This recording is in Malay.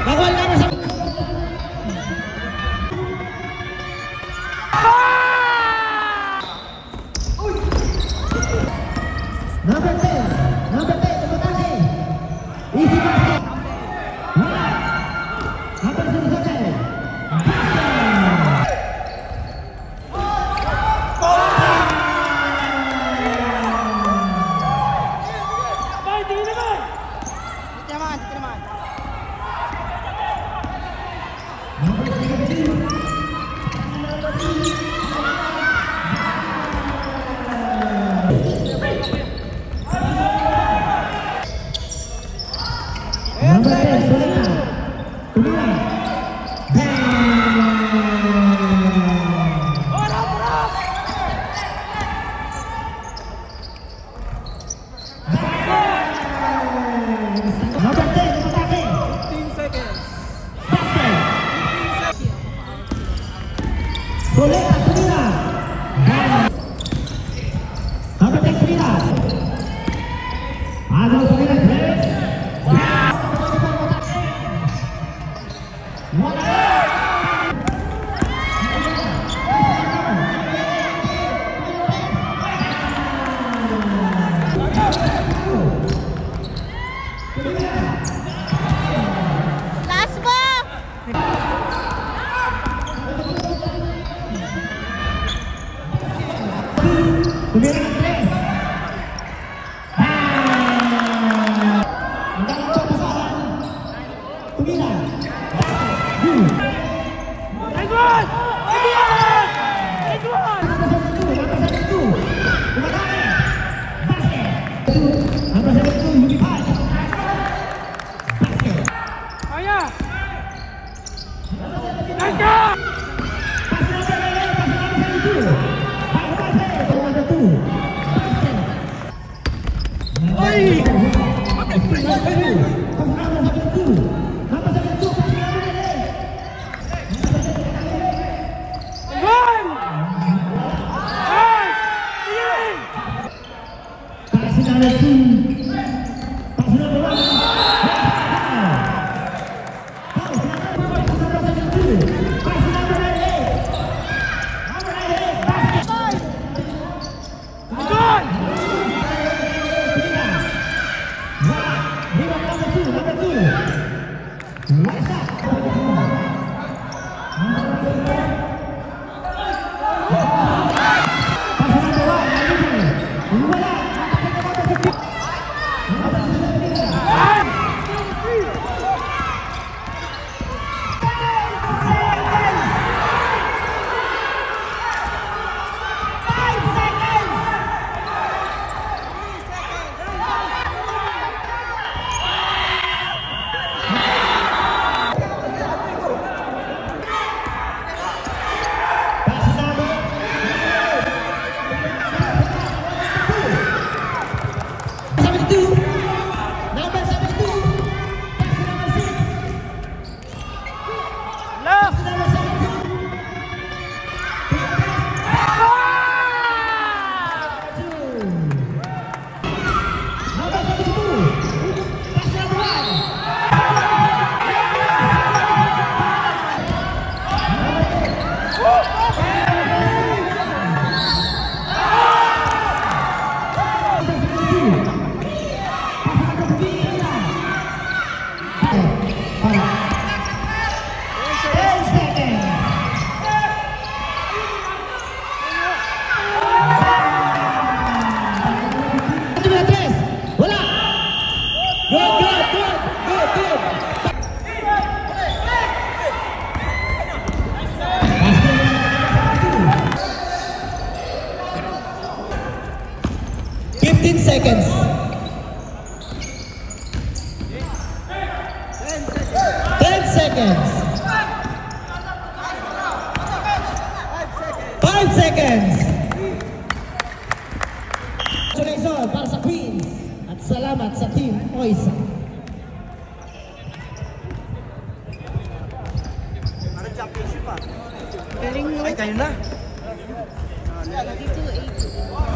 Bawal na sa Number 10, tumatake. Easy basket. Wala. Number 07. Number 10, Sulaiman. Tumira. Number 10, tumatake. 15 seconds. Basket. Sulaiman, Tumira. Number 10, Tumira. Ada Tumira, press. Last ball. Tumira ng tres. Ang galing ko pasahan. Tumira. Edward! Edward! Edward! Number 72, Lumipad. Kaya! Let's go! Ay! One! Seconds. 10 seconds. 5 seconds. Congratulations para sa Queens at salamat sa Team Oisa. Ay, kayo na. 52-82.